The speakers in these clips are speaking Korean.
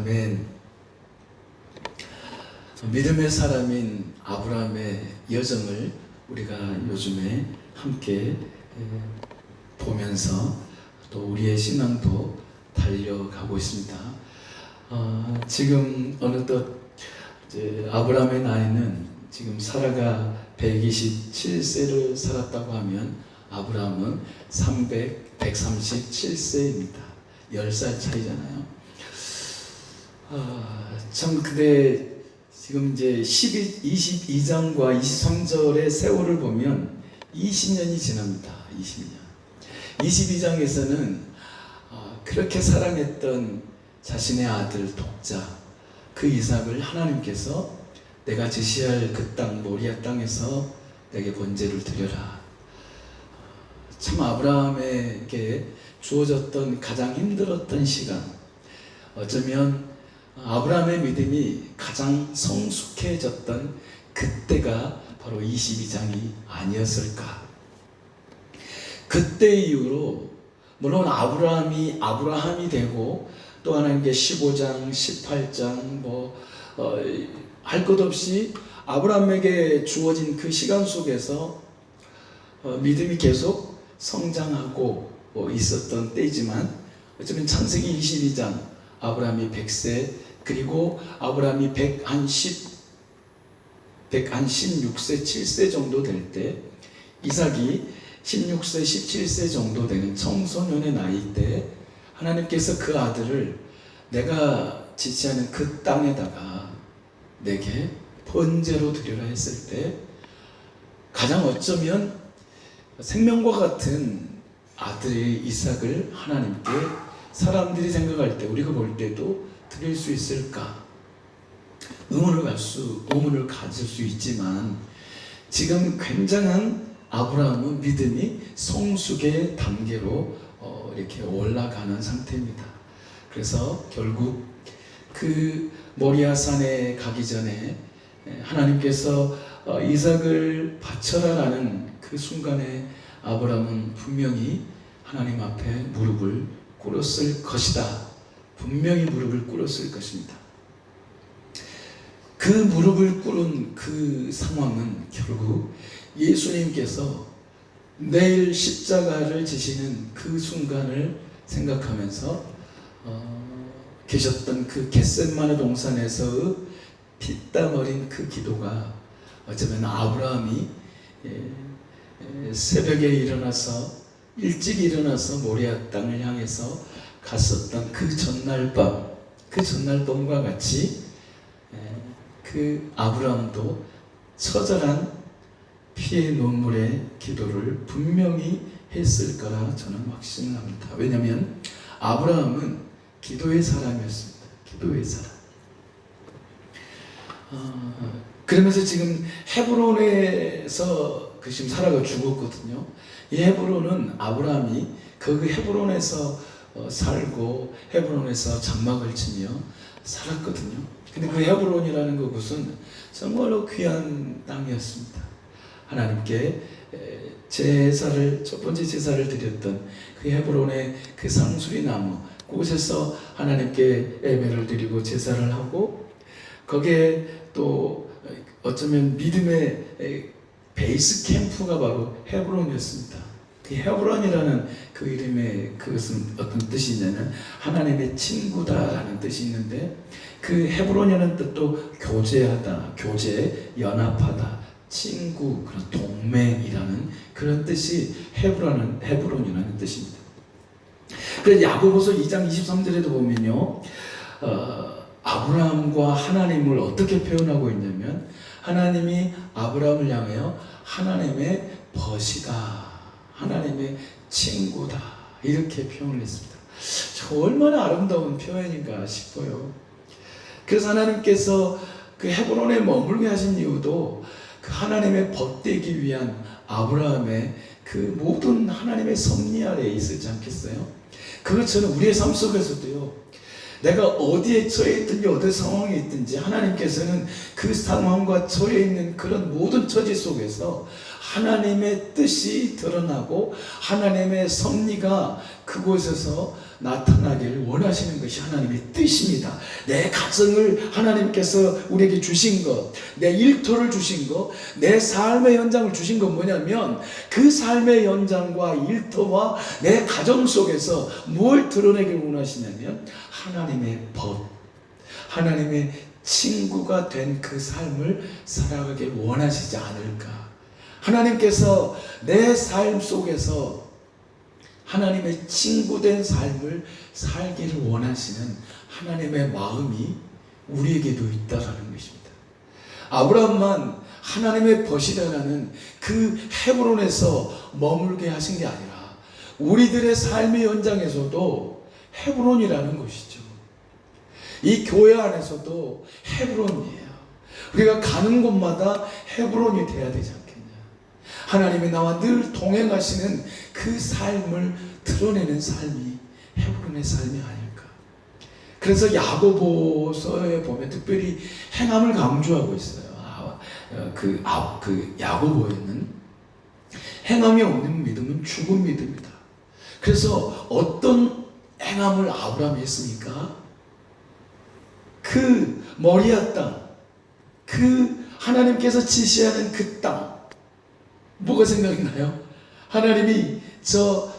아멘. 믿음의 사람인 아브라함의 여정을 우리가 요즘에 함께 보면서 또 우리의 신앙도 달려가고 있습니다. 지금 어느덧 이제 아브라함의 나이는 지금 사라가 127세를 살았다고 하면 아브라함은 137세입니다. 10살 차이잖아요. 참 근데 지금 이제 22장과 23절의 세월을 보면 20년이 지납니다. 20년. 22장에서는 그렇게 사랑했던 자신의 아들 독자 그 이삭을 하나님께서 내가 지시할 그 땅 모리아 땅에서 내게 번제를 드려라. 참 아브라함에게 주어졌던 가장 힘들었던 시간, 어쩌면 아브라함의 믿음이 가장 성숙해졌던 그때가 바로 22장이 아니었을까. 그때 이후로 물론 아브라함이 되고 또 하나님께 15장, 18장 할 것 없이 아브라함에게 주어진 그 시간 속에서 믿음이 계속 성장하고 있었던 때이지만 어쩌면 창세기 22장 아브라함이 100세 그리고 아브라함이 116세 7세 정도 될 때 이삭이 16세 17세 정도 되는 청소년의 나이 때 하나님께서 그 아들을 내가 지시하는 그 땅에다가 내게 번제로 드리라 했을 때 가장 어쩌면 생명과 같은 아들의 이삭을 하나님께 사람들이 생각할 때 우리가 볼 때도 드릴 수 있을까 의문을 가질 수 있지만 지금 굉장한 아브라함은 믿음이 성숙의 단계로 이렇게 올라가는 상태입니다. 그래서 결국 그 모리아 산에 가기 전에 하나님께서 이삭을 바쳐라라는 그 순간에 아브라함은 분명히 하나님 앞에 무릎을 꿇었을 것이다. 분명히 무릎을 꿇었을 것입니다. 그 무릎을 꿇은 그 상황은 결국 예수님께서 내일 십자가를 지시는 그 순간을 생각하면서 계셨던 그 겟세마네 동산에서의 피땀 어린 그 기도가 어쩌면 아브라함이 새벽에 일찍 일어나서 모리아 땅을 향해서 갔었던 그 전날 밤과 같이 그 아브라함도 처절한 피의 눈물의 기도를 분명히 했을 거라 저는 확신을 합니다. 왜냐하면 아브라함은 기도의 사람이었습니다. 기도의 사람. 그러면서 지금 헤브론에서 지금 사라가 죽었거든요. 이 헤브론은 아브라함이 그 헤브론에서 살고 헤브론에서 장막을 치며 살았거든요. 근데 그 헤브론이라는 그곳은 정말로 귀한 땅이었습니다. 하나님께 첫 번째 제사를 드렸던 그 헤브론의 그 상수리 나무 그곳에서 하나님께 예배를 드리고 제사를 하고 거기에 또 어쩌면 믿음의 베이스 캠프가 바로 헤브론이었습니다. 그 헤브론이라는 그 이름의 그것은 어떤 뜻이냐면 하나님의 친구다라는 뜻이 있는데 그 헤브론이라는 뜻도 교제하다, 교제, 연합하다, 친구, 그런 동맹이라는 그런 뜻이 헤브론이라는 뜻입니다. 그래서 야고보서 2장 23절에도 보면요, 아브라함과 하나님을 어떻게 표현하고 있냐면 하나님이 아브라함을 향하여 하나님의 벗이다, 하나님의 친구다 이렇게 표현을 했습니다. 저 얼마나 아름다운 표현인가 싶어요. 그래서 하나님께서 그 헤브론에 머물게 하신 이유도 그 하나님의 벗되기 위한 아브라함의 그 모든 하나님의 섭리 아래에 있었지 않겠어요? 그것처럼 우리의 삶 속에서도요, 내가 어디에 처해 있든지 어떤 상황에 있든지 하나님께서는 그 상황과 처해 있는 그런 모든 처지 속에서 하나님의 뜻이 드러나고 하나님의 섭리가 그곳에서 나타나기를 원하시는 것이 하나님의 뜻입니다. 내 가정을 하나님께서 우리에게 주신 것, 내 일터를 주신 것, 내 삶의 현장을 주신 건 뭐냐면 그 삶의 현장과 일터와 내 가정 속에서 뭘 드러내기를 원하시냐면 하나님의 법, 하나님의 친구가 된 그 삶을 살아가길 원하시지 않을까. 하나님께서 내 삶 속에서 하나님의 친구된 삶을 살기를 원하시는 하나님의 마음이 우리에게도 있다라는 것입니다. 아브라함만 하나님의 벗이라는 그 헤브론에서 머물게 하신 게 아니라 우리들의 삶의 현장에서도 헤브론이라는 것이죠. 이 교회 안에서도 헤브론이에요. 우리가 가는 곳마다 헤브론이 돼야 되지 않겠냐. 하나님이 나와 늘 동행하시는 그 삶을 드러내는 삶이 헤브론의 삶이 아닐까. 그래서 야고보서에 보면 특별히 행함을 강조하고 있어요. 그 야고보에는 행함이 없는 믿음은 죽은 믿음이다. 그래서 어떤 행함을 아브라함이 했습니까? 그 모리아 땅, 그 하나님께서 지시하는 그 땅, 뭐가 생각나요? 하나님이 저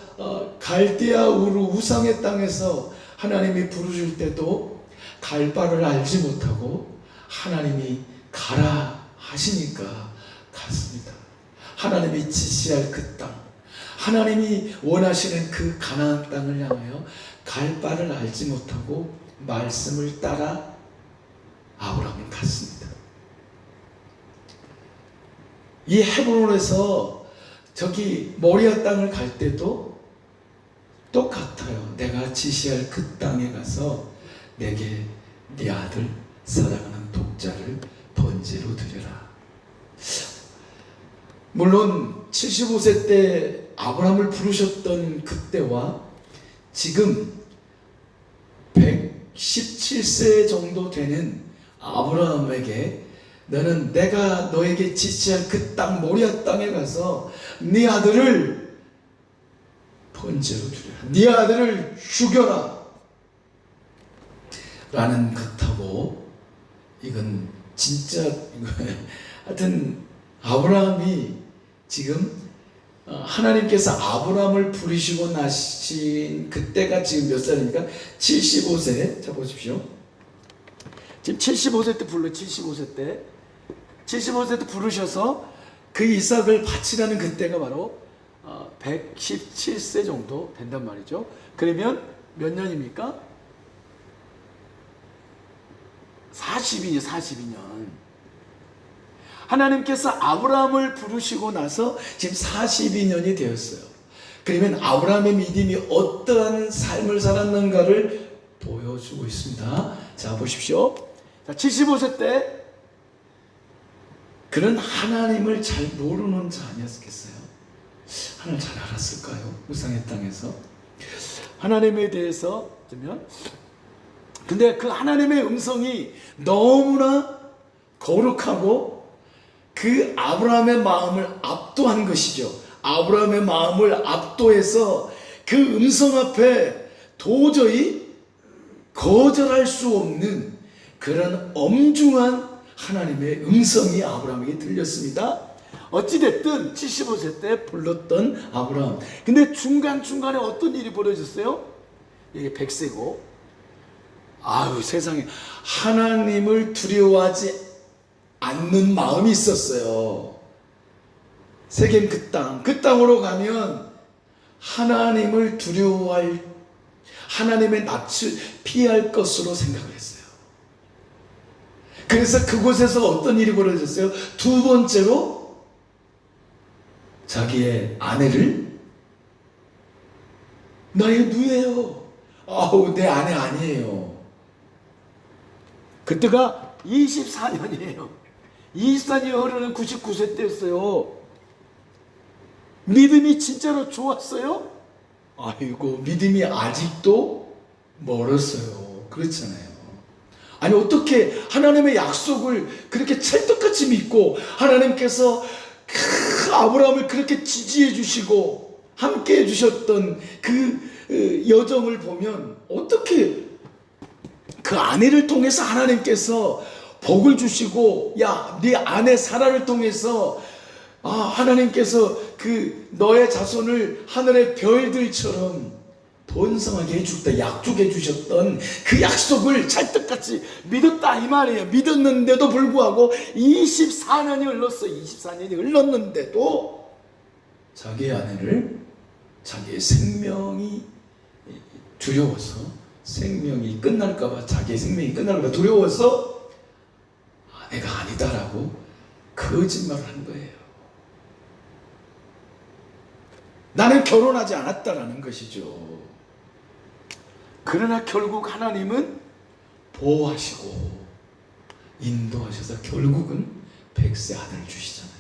갈대아 우르 우상의 땅에서 하나님이 부르실 때도 갈 바를 알지 못하고 하나님이 가라 하시니까 갔습니다. 하나님이 지시할 그 땅, 하나님이 원하시는 그 가나안 땅을 향하여 갈 바를 알지 못하고 말씀을 따라 아브라함은 갔습니다. 이 헤브론에서 저기 모리아 땅을 갈 때도 똑같아요. 내가 지시할 그 땅에 가서 내게 네 아들 사랑하는 독자를 번제로 드려라. 물론 75세 때 아브라함을 부르셨던 그때와 지금 117세 정도 되는 아브라함에게 너는 내가 너에게 지시할 그 땅 모리아 땅에 가서 네 아들을 번제로 드려라. 네 아들을 죽여라. 라는 것하고 이건 진짜 하여튼 아브라함이 지금 하나님께서 아브라함을 부르시고 나신 그때가 지금 몇 살입니까? 75세. 자 보십시오. 지금 75세 때 75세 때 부르셔서 그 이삭을 바치라는 그때가 바로 117세 정도 된단 말이죠. 그러면 몇 년입니까? 42년. 하나님께서 아브라함을 부르시고 나서 지금 42년이 되었어요. 그러면 아브라함의 믿음이 어떠한 삶을 살았는가를 보여주고 있습니다. 자 보십시오. 자, 75세 때 그는 하나님을 잘 모르는 자 아니었겠어요? 하나님 잘 알았을까요? 우상의 땅에서 하나님에 대해서 보면, 근데 그 하나님의 음성이 너무나 거룩하고 그 아브라함의 마음을 압도한 것이죠. 아브라함의 마음을 압도해서 그 음성 앞에 도저히 거절할 수 없는 그런 엄중한 하나님의 음성이 아브라함에게 들렸습니다. 어찌됐든 75세 때 불렀던 아브라함. 근데 중간중간에 어떤 일이 벌어졌어요? 이게 100세고 아유 세상에 하나님을 두려워하지 않는 마음이 있었어요. 세겜 그 땅으로 가면 하나님을 두려워할, 하나님의 낯을 피할 것으로 생각을 했어요. 그래서 그곳에서 어떤 일이 벌어졌어요? 두 번째로 자기의 아내를, 나의 누예요. 아우 내 아내 아니에요. 그때가 24년이에요. 24년이 흐르는 99세 때였어요. 믿음이 진짜로 좋았어요? 아이고 믿음이 아직도 멀었어요. 그렇잖아요. 아니 어떻게 하나님의 약속을 그렇게 찰떡같이 믿고 하나님께서 아브라함을 그렇게 지지해 주시고 함께 해주셨던 그 여정을 보면 어떻게 그 아내를 통해서 하나님께서 복을 주시고, 야, 네 아내 사라를 통해서 하나님께서 그 너의 자손을 하늘의 별들처럼 번성하게 해주겠다 약속해 주셨던 그 약속을 찰떡같이 믿었다 이 말이에요. 믿었는데도 불구하고 24년이 흘렀어. 24년이 흘렀는데도 자기의 아내를, 자기의 생명이 두려워서, 생명이 끝날까봐, 자기의 생명이 끝날까봐 두려워서 아내가 아니다라고 거짓말을 한 거예요. 나는 결혼하지 않았다라는 것이죠. 그러나 결국 하나님은 보호하시고 인도하셔서 결국은 100세 아들을 주시잖아요.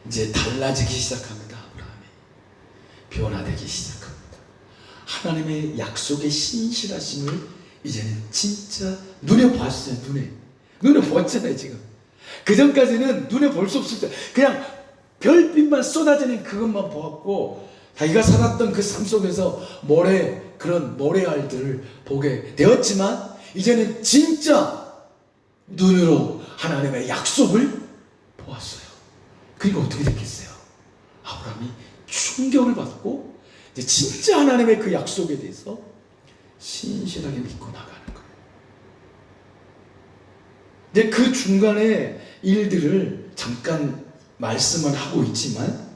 이제 달라지기 시작합니다. 아브라함이 변화되기 시작합니다. 하나님의 약속의 신실하심을 이제는 진짜 눈에 봤어요. 눈에 보았잖아요. 지금 그 전까지는 눈에 볼 수 없을 때 그냥 별빛만 쏟아지는 그것만 보았고, 자기가 살았던 그 삶 속에서 그런 모래알들을 보게 되었지만, 이제는 진짜 눈으로 하나님의 약속을 보았어요. 그리고 어떻게 됐겠어요? 아브라함이 충격을 받고 이제 진짜 하나님의 그 약속에 대해서 신실하게 믿고 나가는 거예요. 이제 그 중간에 일들을 잠깐 말씀을 하고 있지만,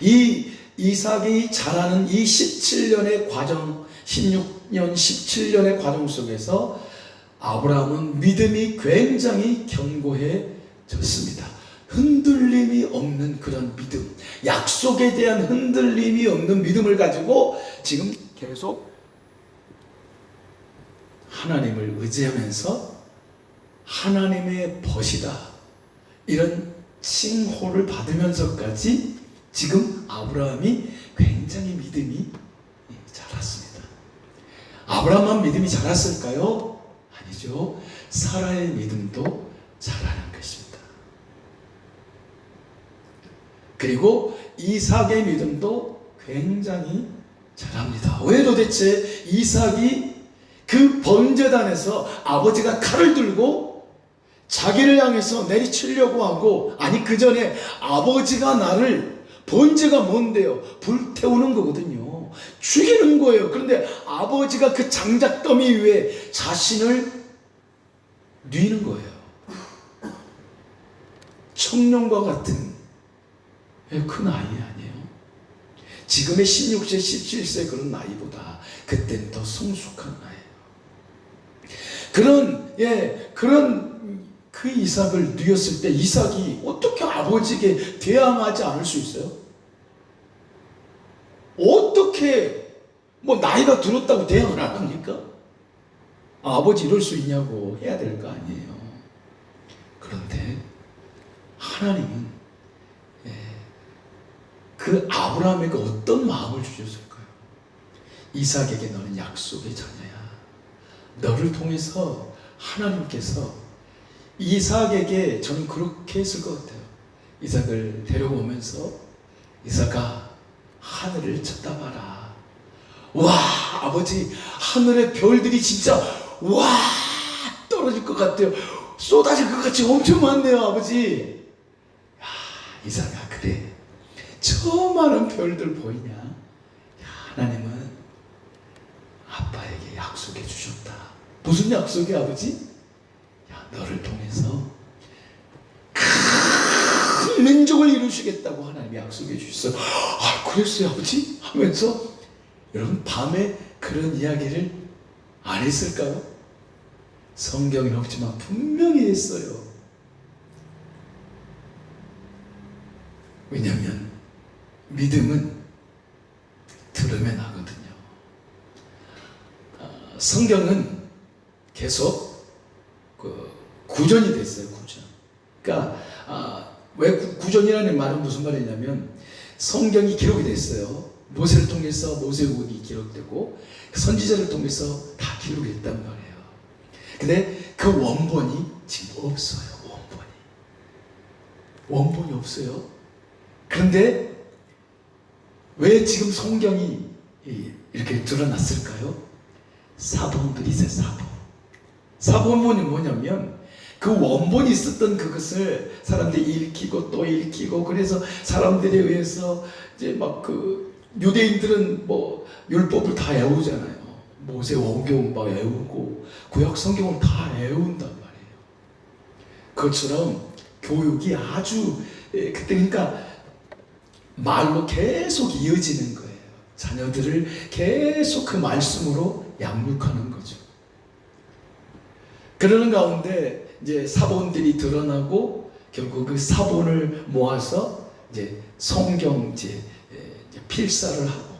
이 이삭이 자라는 이 17년의 과정, 16년, 17년의 과정 속에서 아브라함은 믿음이 굉장히 견고해졌습니다. 흔들림이 없는 그런 믿음, 약속에 대한 흔들림이 없는 믿음을 가지고 지금 계속 하나님을 의지하면서 하나님의 벗이다, 이런 칭호를 받으면서까지 지금 아브라함이 굉장히 믿음이 자랐습니다. 아브라함만 믿음이 자랐을까요? 아니죠. 사라의 믿음도 자라는 것입니다. 그리고 이삭의 믿음도 굉장히 자랍니다. 왜 도대체 이삭이 그 번제단에서 아버지가 칼을 들고 자기를 향해서 내리치려고 하고, 아니 그 전에 아버지가 나를, 번제가 뭔데요? 불태우는 거거든요. 죽이는 거예요. 그런데 아버지가 그 장작더미 위에 자신을 뉘는 거예요. 청년과 같은 큰 아이 아니에요. 지금의 16세, 17세 그런 나이보다 그때는 더 성숙한 나이예요. 그런 그 이삭을 뉘었을 때 이삭이 어떻게 아버지에게 대항하지 않을 수 있어요? 어떻게 나이가 들었다고 대항을 안 합니까? 아버지 이럴 수 있냐고 해야 될 거 아니에요. 그런데 하나님은 그 아브라함에게 어떤 마음을 주셨을까요? 이삭에게 너는 약속의 자녀야. 너를 통해서 하나님께서 이삭에게, 저는 그렇게 했을 것 같아요. 이삭을 데려오면서 이삭아, 하늘을 쳐다봐라. 와, 아버지, 하늘의 별들이 진짜 와 떨어질 것 같아요. 쏟아질 것 같이 엄청 많네요, 아버지. 야, 이삭아, 그래, 저 많은 별들 보이냐? 야, 하나님은 아빠에게 약속해 주셨다. 무슨 약속이야, 아버지? 야, 너를 통해서 큰 민족을 이루시겠다고 하나님이 약속해 주셨어요. 아, 그랬어요, 아버지? 하면서, 여러분, 밤에 그런 이야기를 안 했을까요? 성경에는 없지만 분명히 했어요. 왜냐하면 믿음은 들으면 하거든요. 성경은 계속 구전이 됐어요. 구전. 그러니까 왜 구전이라는 말은 무슨 말이냐면, 성경이 기록이 됐어요. 모세를 통해서 모세오경이 기록되고 선지자를 통해서 다 기록이 됐단 말이에요. 근데 그 원본이 지금 없어요. 원본이 없어요. 그런데 왜 지금 성경이 이렇게 드러났을까요? 사본들이 있어요. 사본문이 뭐냐면 그 원본이 있었던 그것을 사람들이 읽히고 또 읽히고, 그래서 사람들에 의해서 이제 막 그 유대인들은 뭐 율법을 다 외우잖아요. 모세 오경 막 외우고 구약 성경을 다 외운단 말이에요. 그것처럼 교육이 아주 그때 그러니까 말로 계속 이어지는 거예요. 자녀들을 계속 그 말씀으로 양육하는 거죠. 그러는 가운데 이제 사본들이 드러나고 결국 그 사본을 모아서 이제 성경 이제 필사를 하고,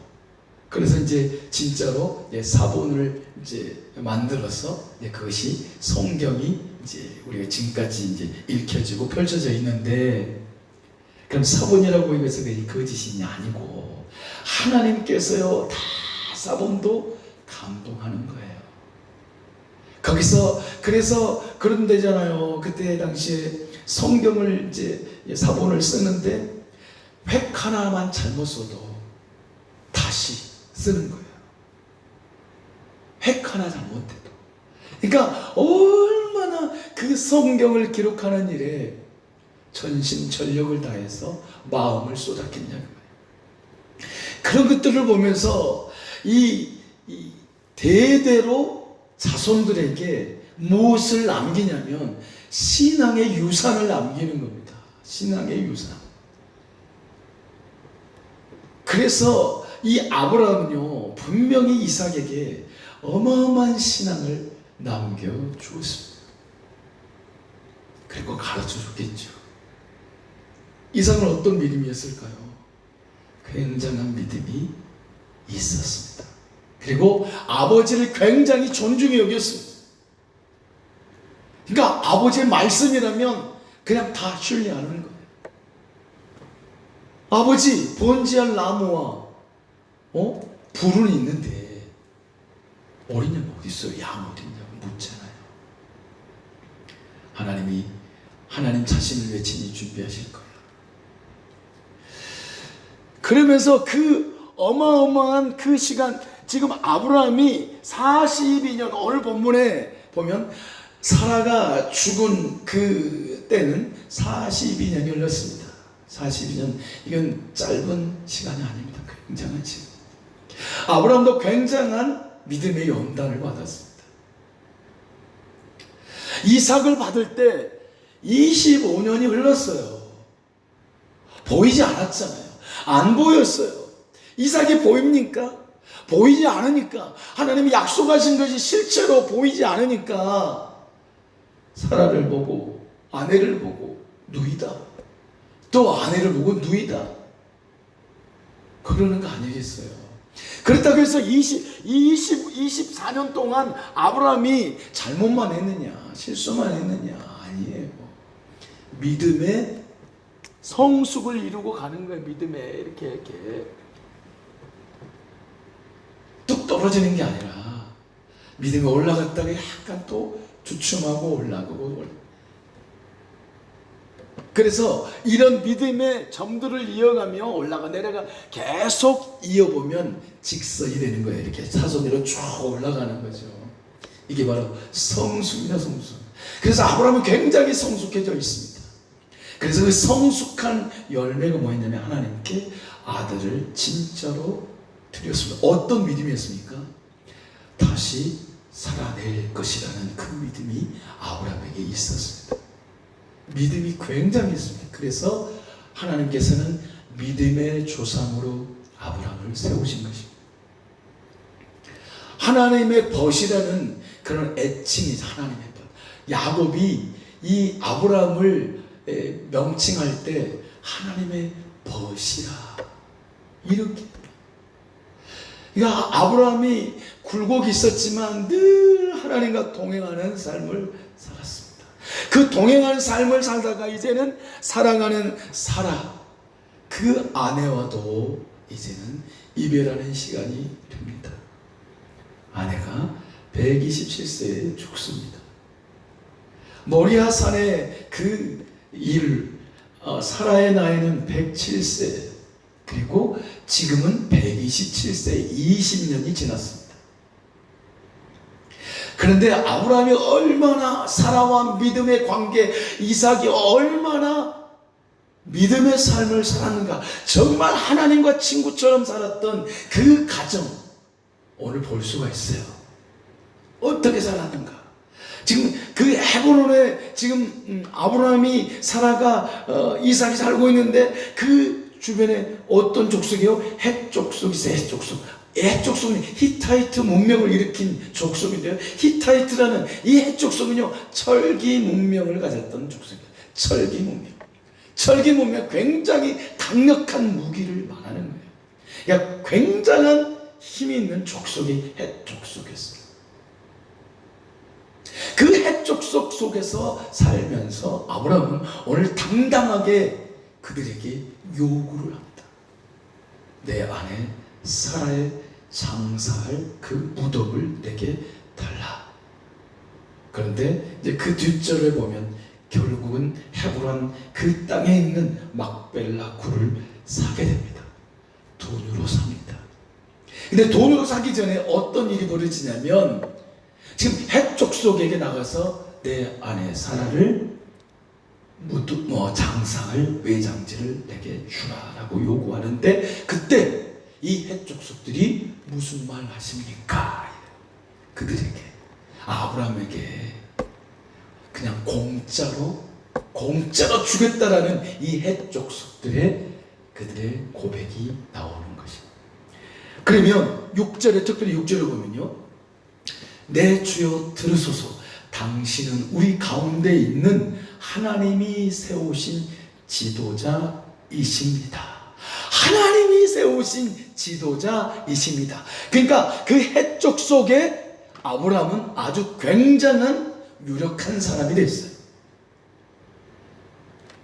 그래서 이제 진짜로 이제 사본을 이제 만들어서 이제 그것이 성경이 이제 우리가 지금까지 이제 읽혀지고 펼쳐져 있는데, 그럼 사본이라고 해서 그게 거짓이 아니고 하나님께서요 다 사본도 감동하는 거예요. 거기서 그래서 그런 데잖아요. 그때 당시에 성경을 이제 사본을 쓰는데 획 하나만 잘못 써도 다시 쓰는 거예요. 획 하나 잘못해도. 그러니까 얼마나 그 성경을 기록하는 일에 전심전력을 다해서 마음을 쏟았겠냐는 거예요. 그런 것들을 보면서 이 대대로 자손들에게 무엇을 남기냐면 신앙의 유산을 남기는 겁니다. 신앙의 유산. 그래서 이 아브라함은요 분명히 이삭에게 어마어마한 신앙을 남겨주었습니다. 그리고 가르쳐줬겠죠. 이삭은 어떤 믿음이었을까요? 굉장한 믿음이 있었습니다. 그리고 아버지를 굉장히 존중히 여겼습니다. 그러니까 아버지의 말씀이라면 그냥 다 신뢰하는 거예요. 아버지, 번제할 나무와 불은 있는데 어린 양 어디 있어요? 양 어디 있냐고 묻잖아요. 하나님이 하나님 자신을 외치니 준비하실 거예요. 그러면서 그 어마어마한 그 시간, 지금 아브라함이 42년, 오늘 본문에 보면 사라가 죽은 그 때는 42년이 흘렀습니다. 42년, 이건 짧은 시간이 아닙니다. 굉장한 시간. 아브라함도 굉장한 믿음의 연단을 받았습니다. 이삭을 받을 때 25년이 흘렀어요. 보이지 않았잖아요. 안 보였어요. 이삭이 보입니까? 보이지 않으니까, 하나님이 약속하신 것이 실제로 보이지 않으니까 사라를 보고 아내를 보고 누이다, 또 아내를 보고 누이다, 그러는 거 아니겠어요? 그렇다고 해서 24년 동안 아브라함이 잘못만 했느냐, 실수만 했느냐? 아니에요. 믿음의 성숙을 이루고 가는 거예요. 믿음에 이렇게 뚝 떨어지는 게 아니라 믿음에 올라갔다가 약간 또 주춤하고 올라가고. 그래서 이런 믿음의 점들을 이어가며 올라가 내려가 계속 이어보면 직선이 되는 거예요. 이렇게 사선으로 쭉 올라가는 거죠. 이게 바로 성숙이다, 성숙. 그래서 아브라함은 굉장히 성숙해져 있습니다. 그래서 그 성숙한 열매가 뭐였냐면 하나님께 아들을 진짜로 드렸습니다. 어떤 믿음이었습니까? 다시 살아낼 것이라는 그 믿음이 아브라함에게 있었습니다. 믿음이 굉장했습니다. 그래서 하나님께서는 믿음의 조상으로 아브라함을 세우신 것입니다. 하나님의 벗이라는 그런 애칭이 하나님의 벗. 야곱이 이 아브라함을 명칭할 때 하나님의 벗이라 이렇게. 그러니까 아브라함이 굴곡이 있었지만 늘 하나님과 동행하는 삶을 살았습니다. 그 동행하는 삶을 살다가 이제는 사랑하는 사라, 그 아내와도 이제는 이별하는 시간이 됩니다. 아내가 127세에 죽습니다. 모리아 산의 그 일, 사라의 나이는 107세. 그리고 지금은 127세 20년이 지났습니다. 그런데 아브라함이 얼마나 사라와 믿음의 관계, 이삭이 얼마나 믿음의 삶을 살았는가. 정말 하나님과 친구처럼 살았던 그 가정, 오늘 볼 수가 있어요. 어떻게 살았는가. 지금 그 헤브론에 지금 아브라함이, 사라가, 이삭이 살고 있는데 그 주변에 어떤 족속이요? 헷 족속이 있어요. 헷 족속. 헷 족속은 히타이트 문명을 일으킨 족속인데요. 히타이트라는 이 헷 족속은요, 철기 문명을 가졌던 족속이에요. 철기 문명. 철기 문명, 굉장히 강력한 무기를 말하는 거예요. 그러니까 굉장한 힘이 있는 족속이 헷 족속이었어요. 그 헷 족속 속에서 살면서 아브라함은 오늘 당당하게 그들에게 요구를 합니다. 내 아내 사라의 장사할 그 무덤을 내게 달라. 그런데 이제 그 뒷절을 보면 결국은 헤브론 그 땅에 있는 막벨라 굴을 사게 됩니다. 돈으로 삽니다. 근데 돈으로 사기 전에 어떤 일이 벌어지냐면, 지금 헷 족속에게 나가서 내 아내 사라를 장상을, 외장지를 내게 주라라고 요구하는데, 그때 이 헷 족속들이 무슨 말 하십니까? 그들에게, 아브라함에게 그냥 공짜로 주겠다라는 이 헷 족속들의 그들의 고백이 나오는 것입니다. 그러면 6절에, 특별히 6절을 보면요, 내 주여 들으소서. 당신은 우리 가운데 있는 하나님이 세우신 지도자이십니다. 하나님이 세우신 지도자이십니다. 그러니까 그 헷 족속에 아브라함은 아주 굉장한 유력한 사람이 됐어요.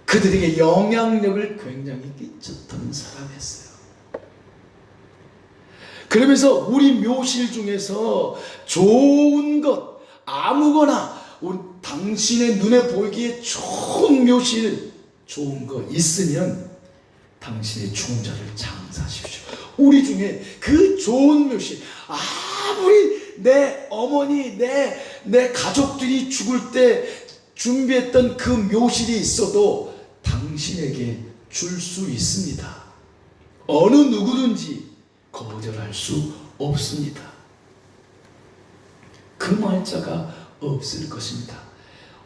그들에게 영향력을 굉장히 끼쳤던 사람이었어요. 그러면서 우리 묘실 중에서 좋은 것, 아무거나 당신의 눈에 보이기에 좋은 묘실, 좋은 거 있으면 당신의 중자를 장사하십시오. 우리 중에 그 좋은 묘실, 아무리 내 어머니, 내 가족들이 죽을 때 준비했던 그 묘실이 있어도 당신에게 줄 수 있습니다. 어느 누구든지 거절할 수 없습니다. 금할 자가 없을 것입니다.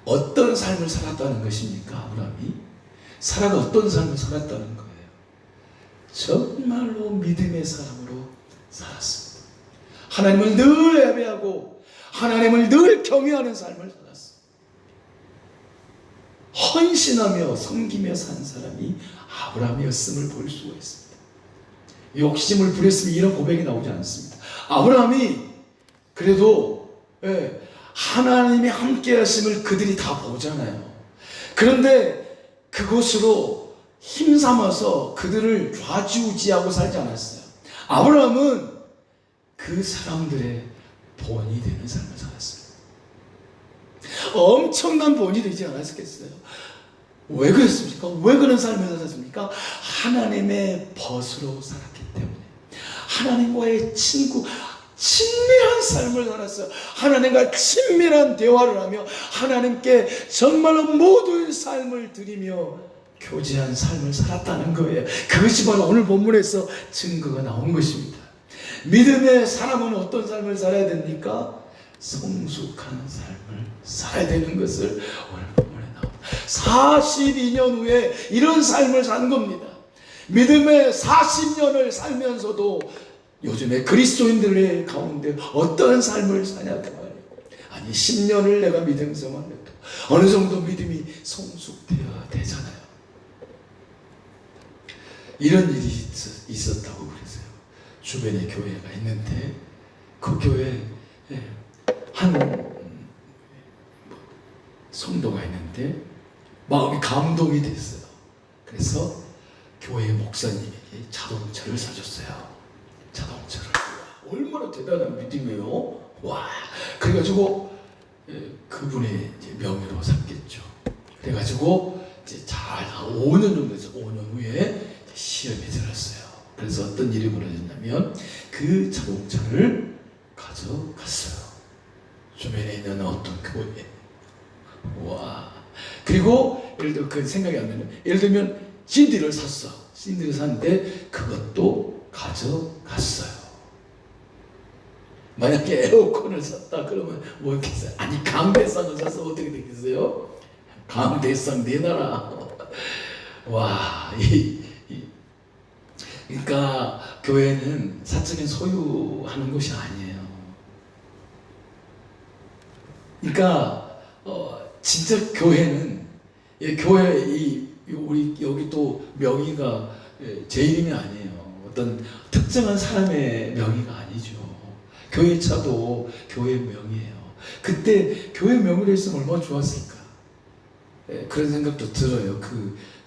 어떤 삶을 살았다는 것입니까? 아브라함이 사라가 어떤 삶을 살았다는 거예요. 정말로 믿음의 사람으로 살았습니다. 하나님을 늘 예배하고 하나님을 늘 경외하는 삶을 살았습니다. 헌신하며 섬기며 산 사람이 아브라함이었음을 볼 수가 있습니다. 욕심을 부렸으면 이런 고백이 나오지 않습니다. 아브라함이 그래도 하나님이 함께 하심을 그들이 다 보잖아요. 그런데 그것으로 힘삼아서 그들을 좌지우지하고 살지 않았어요. 아브라함은 그 사람들의 본이 되는 삶을 살았어요. 엄청난 본이 되지 않았겠어요? 왜 그랬습니까? 왜 그런 삶을 살았습니까? 하나님의 벗으로 살았기 때문에. 하나님과의 친밀한 삶을 살았어요. 하나님과 친밀한 대화를 하며 하나님께 정말로 모든 삶을 드리며 교제한 삶을 살았다는 거예요. 그것이 바로 오늘 본문에서 증거가 나온 것입니다. 믿음의 사람은 어떤 삶을 살아야 됩니까? 성숙한 삶을 살아야 되는 것을 오늘 본문에 나옵니다. 42년 후에 이런 삶을 산 겁니다. 믿음의 40년을 살면서도 요즘에 그리스도인들의 가운데 어떤 삶을 사냐고 말이에요. 아니 10년을 내가 믿음 생활해도 어느 정도 믿음이 성숙되어야 되잖아요. 이런 일이 있었다고 그랬어요. 주변에 교회가 있는데 그 교회에 한 성도가 있는데 마음이 감동이 됐어요. 그래서 교회 목사님에게 자동차를 사줬어요. 자동차를. 얼마나 대단한 믿음이에요. 와. 그래가지고 그분의 이제 명의로 샀겠죠. 그래가지고 이제 잘 5년 정도 돼서 5년 후에 시험이 들었어요. 그래서 어떤 일이 벌어졌냐면 그 자동차를 가져갔어요. 주변에 있는 어떤 교회. 와. 그리고 예를 들어 그 생각이 안 나는, 예를 들면 CD를 샀어. CD를 샀는데 그것도 가져갔어요. 만약에 에어컨을 샀다 그러면 뭐 있겠어요? 아니 강대상을 사서 어떻게 되겠어요? 강대상 내놔라. 와, 그러니까 교회는 사적인 소유하는 것이 아니에요. 그러니까 진짜 교회는, 교회 우리 여기 또 명의가 제 이름이 아니에요. 어떤 특정한 사람의 명의가 아니죠. 교회 차도 교회 명의예요. 그때 교회 명의로 했으면 얼마나 좋았을까. 그런 생각도 들어요.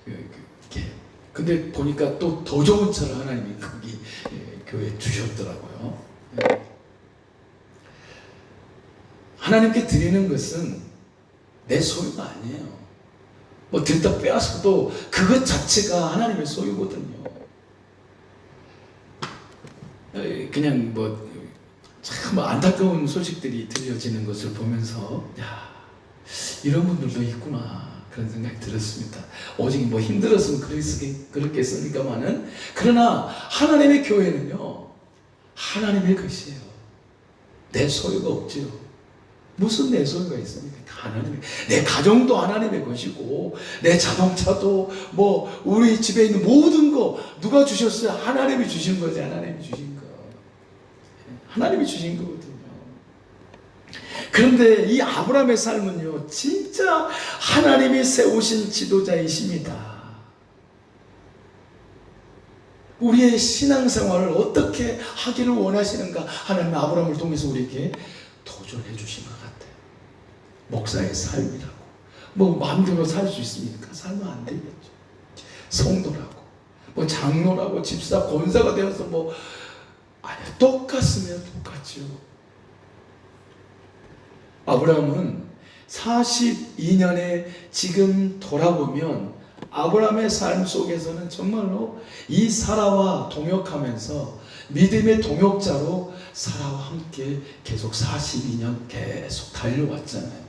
이렇게. 근데 보니까 또 더 좋은 차를 하나님이 거기 교회에 주셨더라고요. 하나님께 드리는 것은 내 소유가 아니에요. 뭐 들다 빼앗아도 그것 자체가 하나님의 소유거든요. 그냥 참 안타까운 소식들이 들려지는 것을 보면서, 야, 이런 분들도 있구나, 그런 생각이 들었습니다. 오직 힘들었으면 그렇겠습니까만은, 그러나 하나님의 교회는요, 하나님의 것이에요. 내 소유가 없지요. 무슨 내 소유가 있습니까? 하나님의, 내 가정도 하나님의 것이고, 내 자동차도 우리 집에 있는 모든 거 누가 주셨어요? 하나님이 주신 거지. 하나님이 주신 거. 하나님이 주신 거거든요. 그런데 이 아브라함의 삶은요, 진짜 하나님이 세우신 지도자이십니다. 우리의 신앙생활을 어떻게 하기를 원하시는가, 하나님 아브라함을 통해서 우리에게 도전해 주신 것 같아요. 목사의 삶이라고 마음대로 살 수 있습니까? 살면 안 되겠죠. 성도라고 장로라고 집사 권사가 되어서 아니, 똑같으면 똑같죠. 아브라함은 42년에 지금 돌아보면 아브라함의 삶 속에서는 정말로 이 사라와 동역하면서 믿음의 동역자로 사라와 함께 계속 42년 계속 달려왔잖아요.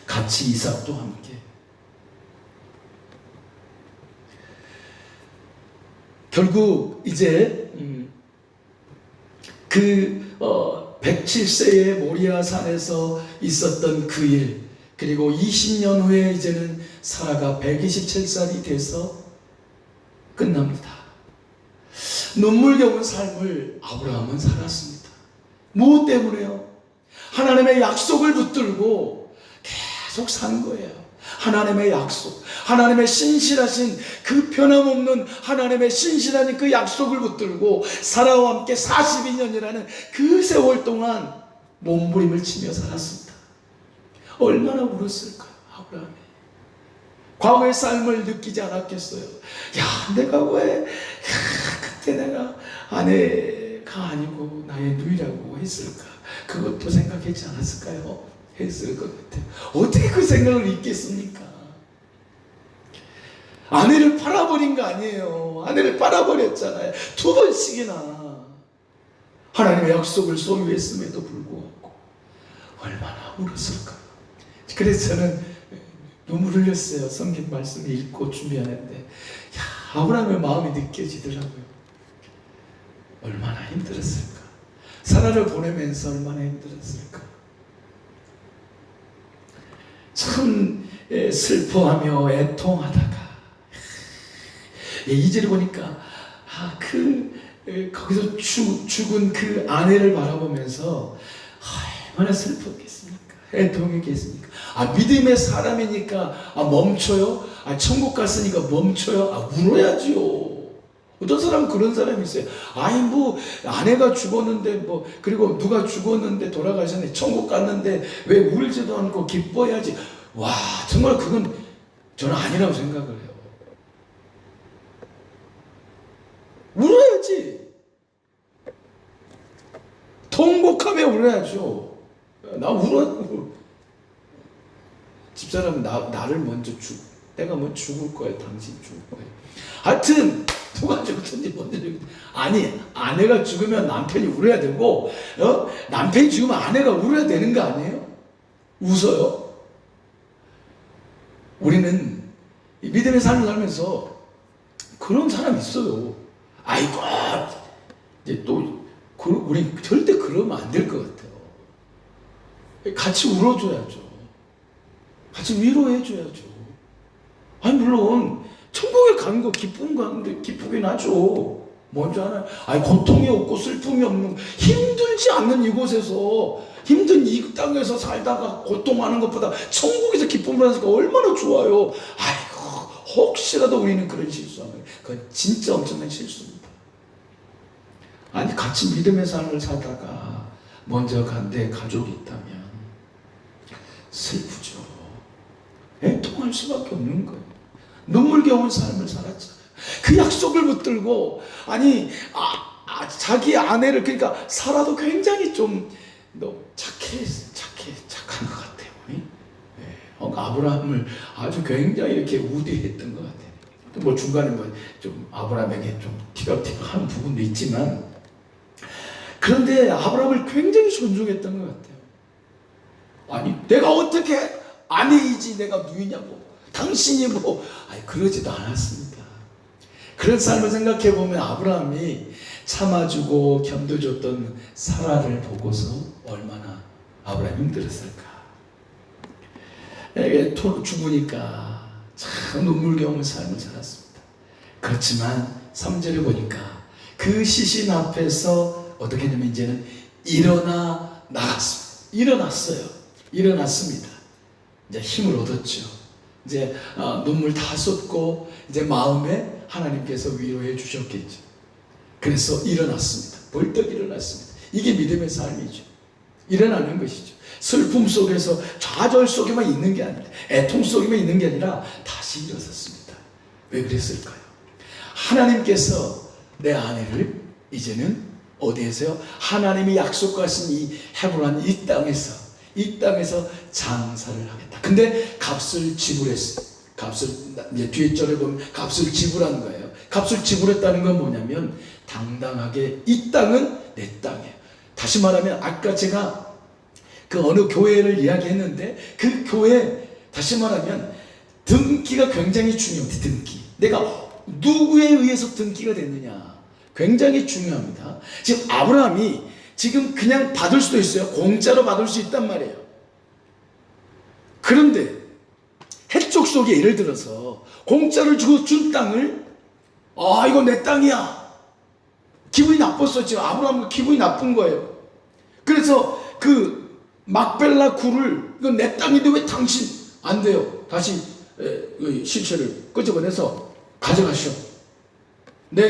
같이 이삭도 함께. 결국 이제 107세의 모리아 산에서 있었던 그 일, 그리고 20년 후에 이제는 사라가 127살이 돼서 끝납니다. 눈물겨운 삶을 아브라함은 살았습니다. 무엇 때문에요? 하나님의 약속을 붙들고 계속 산 거예요. 하나님의 약속, 하나님의 신실하신 그 변함없는 하나님의 신실한 그 약속을 붙들고 사라와 함께 42년이라는 그 세월 동안 몸부림을 치며 살았습니다. 얼마나 울었을까요, 아브라함이? 과거의 삶을 느끼지 않았겠어요? 야, 내가 왜 그때 내가 아내가 아니고 나의 누이라고 했을까? 그것도 생각했지 않았을까요? 했을 것 같아요. 어떻게 그 생각을 잊겠습니까? 아내를 팔아버린 거 아니에요. 아내를 팔아버렸잖아요. 2번씩이나. 하나님의 약속을 소유했음에도 불구하고 얼마나 울었을까. 그래서 저는 눈물 흘렸어요. 성경 말씀 읽고 준비하는데, 아브라함의 마음이 느껴지더라고요. 얼마나 힘들었을까. 사라를 보내면서 얼마나 힘들었을까. 참 슬퍼하며 애통하다가 이제를 보니까 거기서 죽은 그 아내를 바라보면서 얼마나 슬펐겠습니까? 애통했겠습니까? 믿음의 사람이니까 멈춰요? 천국 갔으니까 멈춰요? 울어야지요. 어떤 사람은 그런 사람이 있어요. 아내가 죽었는데 그리고 누가 죽었는데 돌아가셨는데 천국 갔는데 왜 울지도 않고 기뻐해야지. 와, 정말 그건 저는 아니라고 생각을 해요. 울어야지. 통곡하며 울어야죠. 나 집사람은 나를 먼저 내가 뭐 죽을 거야, 당신 죽을 거야. 하여튼 누가 죽든지 뭔지 죽든지. 아니, 아내가 죽으면 남편이 울어야 되고, 남편이 죽으면 아내가 울어야 되는 거 아니에요? 웃어요? 우리는 믿음의 삶을 살면서 그런 사람이 있어요. 아이고, 이제 또 우리 절대 그러면 안 될 것 같아요. 같이 울어줘야죠. 같이 위로해줘야죠. 아니, 물론 천국에 가는 거 기쁘긴 하죠. 뭔지 알아요? 아니, 고통이 없고 슬픔이 없는, 힘들지 않는 이곳에서, 힘든 이 땅에서 살다가 고통하는 것보다 천국에서 기쁨을 하니까 얼마나 좋아요. 아이고, 혹시라도 우리는 그런 실수하면 그건 진짜 엄청난 실수입니다. 아니, 같이 믿음의 삶을 살다가 먼저 간 내 가족이 있다면 슬프죠. 애통할 수밖에 없는 거예요. 눈물겨운 삶을 살았잖아요. 그 약속을 붙들고, 아니, 자기 아내를, 그러니까 사라도 굉장히 좀 착한 것 같아요. 아브라함을 아주 굉장히 이렇게 우대했던 것 같아요. 뭐 중간에 뭐 좀 아브라함에게 좀 티격태격한 부분도 있지만, 그런데 아브라함을 굉장히 존중했던 것 같아요. 아니, 내가 어떻게 아내이지 내가 누이냐고, 당신이 뭐, 아니, 그러지도 않았습니다. 그런 삶을 생각해 보면 아브라함이 참아주고 견뎌줬던 사라를 보고서 얼마나 아브라함이 힘들었을까. 죽으니까 참 눈물겨운 삶을 살았습니다. 그렇지만 3절에 보니까 그 시신 앞에서 어떻게 되면 이제는 일어나 나갔습니다. 일어났습니다. 이제 힘을 얻었죠. 이제 눈물 다 쏟고 이제 마음에 하나님께서 위로해 주셨겠죠. 그래서 일어났습니다. 벌떡 일어났습니다. 이게 믿음의 삶이죠. 일어나는 것이죠. 슬픔 속에서 좌절 속에만 있는 게 아니라, 애통 속에만 있는 게 아니라 다시 일어섰습니다. 왜 그랬을까요? 하나님께서 내 아내를 이제는 어디에서요? 하나님이 약속하신 이 헤브론 이 땅에서 장사를 하겠다. 근데 값을 지불했어요. 이제 뒤에 절에 보면 값을 지불한 거예요. 값을 지불했다는 건 뭐냐면 당당하게 이 땅은 내 땅이에요. 다시 말하면 아까 제가 그 어느 교회를 이야기했는데 그 교회, 다시 말하면 등기가 굉장히 중요합니다. 등기. 내가 누구에 의해서 등기가 됐느냐 굉장히 중요합니다. 지금 아브라함이 지금 그냥 받을 수도 있어요. 공짜로 받을 수 있단 말이에요. 그런데 해쪽 속에 예를 들어서 공짜를 주고 준 땅을 이거 내 땅이야. 기분이 나빴어. 지금 아브라함은 기분이 나쁜 거예요. 그래서 그 막벨라 굴을 이건 내 땅인데 왜 당신 안 돼요? 다시 실체를 끄집어내서 가져가시오.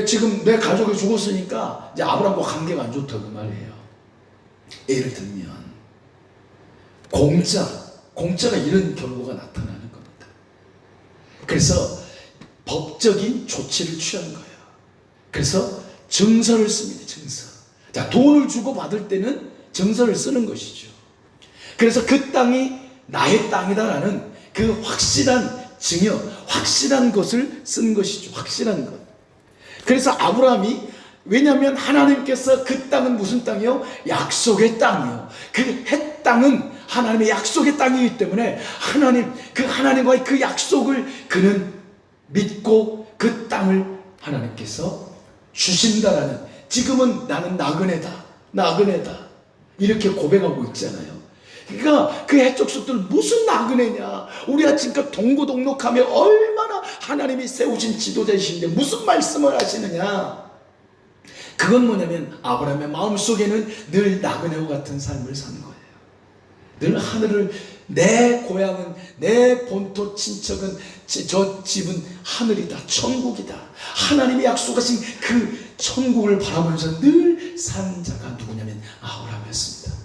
지금 내 가족이 죽었으니까 이제 아브라함과 관계가 안 좋다 그 말이에요. 예를 들면 공짜가 이런 결과가 나타나는 겁니다. 그래서 법적인 조치를 취한 거예요. 그래서 증서를 씁니다. 증서. 자, 돈을 주고 받을 때는 증서를 쓰는 것이죠. 그래서 그 땅이 나의 땅이다라는 그 확실한 증여, 확실한 것을 쓴 것이죠. 확실한 것. 그래서 아브라함이, 왜냐하면 하나님께서 그 땅은 무슨 땅이요? 약속의 땅이요. 그 헷 땅은 하나님의 약속의 땅이기 때문에 하나님과의 그 약속을 그는 믿고 그 땅을 하나님께서 주신다라는, 지금은 나는 나그네다 이렇게 고백하고 있잖아요. 그러니까 그 해적 속들 무슨 나그네냐, 우리가 지금껏 동고동락하며 얼마나 하나님이 세우신 지도자이신데 무슨 말씀을 하시느냐. 그건 뭐냐면 아브라함의 마음속에는 늘 나그네와 같은 삶을 사는 거예요. 늘 하늘을, 내 고향은, 내 본토 친척은, 저 집은 하늘이다, 천국이다, 하나님이 약속하신 그 천국을 바라보면서 늘 산 자가 누구냐면 아브라함이었습니다.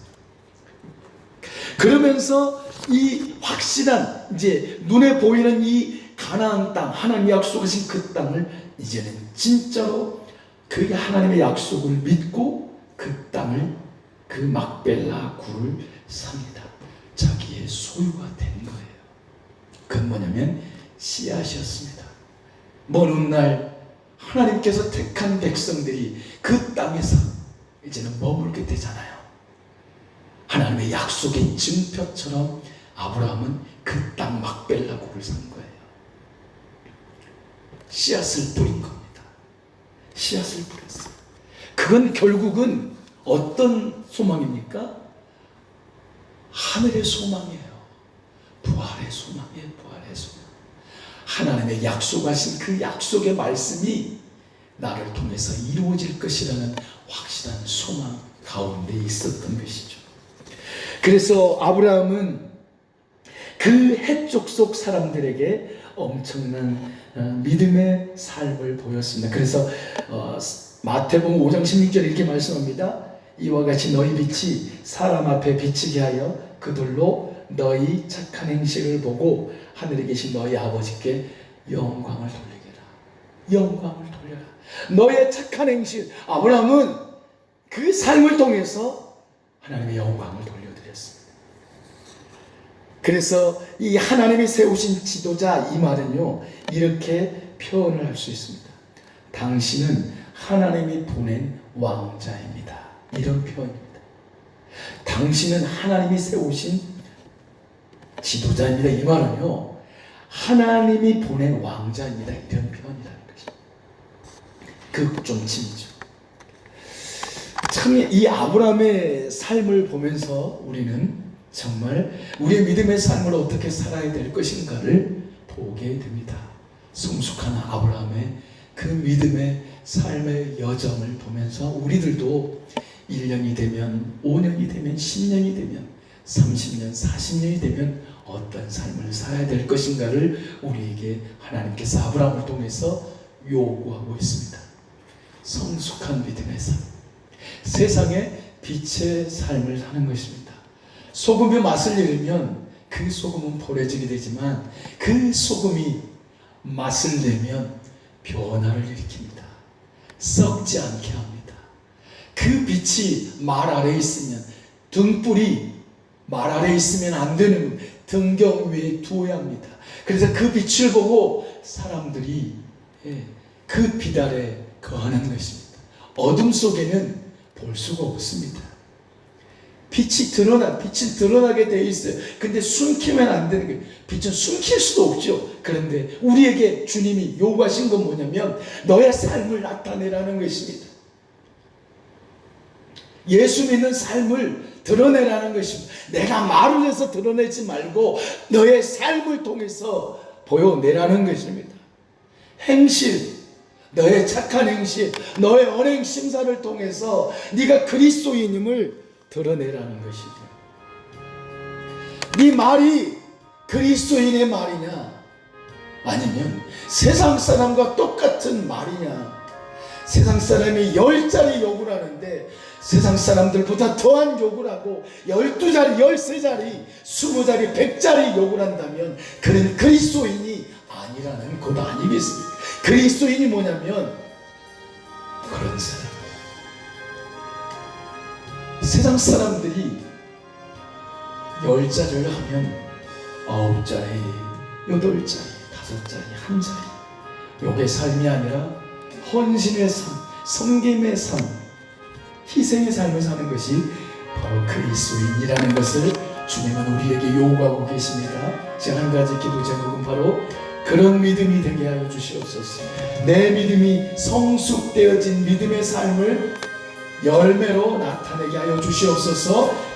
그러면서 이 확실한, 이제 눈에 보이는 이 가나안 땅, 하나님이 약속하신 그 땅을 이제는 진짜로 그 하나님의 약속을 믿고 그 땅을, 그 막벨라 굴을 삽니다. 자기의 소유가 된 거예요. 그건 뭐냐면 씨앗이었습니다. 먼 훗날 하나님께서 택한 백성들이 그 땅에서 이제는 머물게 되잖아요. 하나님의 약속의 증표처럼 아브라함은 그 땅 막벨라국을 산 거예요. 씨앗을 뿌린 겁니다. 씨앗을 뿌렸어요. 그건 결국은 어떤 소망입니까? 하늘의 소망이에요. 부활의 소망이에요. 부활의 소망. 하나님의 약속하신 그 약속의 말씀이 나를 통해서 이루어질 것이라는 확실한 소망 가운데 있었던 것이죠. 그래서 아브라함은 그 해족 속 사람들에게 엄청난 믿음의 삶을 보였습니다. 그래서 마태복음 5장 16절 이렇게 말씀합니다. 이와 같이 너희 빛이 사람 앞에 비치게 하여 그들로 너희 착한 행실을 보고 하늘에 계신 너희 아버지께 영광을 돌리게라. 영광을 돌려라. 너의 착한 행실. 아브라함은 그 삶을 통해서 하나님의 영광을 돌려드렸습니다. 그래서 이 하나님이 세우신 지도자 이 말은요, 이렇게 표현을 할 수 있습니다. 당신은 하나님이 보낸 왕자입니다. 이런 표현입니다. 당신은 하나님이 세우신 지도자입니다. 이 말은요, 하나님이 보낸 왕자입니다. 이런 표현이라는 것입니다. 극존칭이죠. 참 이 아브라함의 삶을 보면서 우리는 정말 우리의 믿음의 삶을 어떻게 살아야 될 것인가를 보게 됩니다. 성숙한 아브라함의 그 믿음의 삶의 여정을 보면서 우리들도 1년이 되면 5년이 되면 10년이 되면 30년 40년이 되면 어떤 삶을 살아야 될 것인가를 우리에게 하나님께서 아브라함을 통해서 요구하고 있습니다. 성숙한 믿음의 삶, 세상에 빛의 삶을 사는 것입니다. 소금의 맛을 잃으면 그 소금은 포래지게 되지만 그 소금이 맛을 내면 변화를 일으킵니다. 썩지 않게 합니다. 그 빛이 말 아래에 있으면, 등불이 말 아래에 있으면 안 되는 등경 위에 두어야 합니다. 그래서 그 빛을 보고 사람들이 그 빛 아래 거하는 것입니다. 어둠 속에는 볼 수가 없습니다. 빛이 드러나게 되어 있어요. 근데 숨기면 안 되는 거예요. 빛은 숨길 수도 없죠. 그런데 우리에게 주님이 요구하신 건 뭐냐면 너의 삶을 나타내라는 것입니다. 예수 믿는 삶을 드러내라는 것입니다. 내가 말을 해서 드러내지 말고 너의 삶을 통해서 보여내라는 것입니다. 행실, 너의 착한 행실, 너의 언행 심사를 통해서 네가 그리스도인임을 드러내라는 것이죠. 네 말이 그리스도인의 말이냐, 아니면 세상 사람과 똑같은 말이냐. 세상 사람이 10자리 욕을 하는데 세상 사람들보다 더한 욕을 하고 12자리, 13자리, 20자리, 100자리 욕을 한다면 그는 그리스도인이 아니라는 것 아니겠습니까? 그리스도인이 뭐냐면 그런 사람. 세상 사람들이 10자리를 하면 9자리, 8자리, 5자리, 1자리. 욕의 삶이 아니라 헌신의 삶, 섬김의 삶, 희생의 삶을 사는 것이 바로 그리스도인이라는 것을 주님은 우리에게 요구하고 계십니다. 제가 한 가지 기도 제목은 바로 그런 믿음이 되게 하여 주시옵소서. 내 믿음이 성숙되어진 믿음의 삶을 열매로 나타내게 하여 주시옵소서.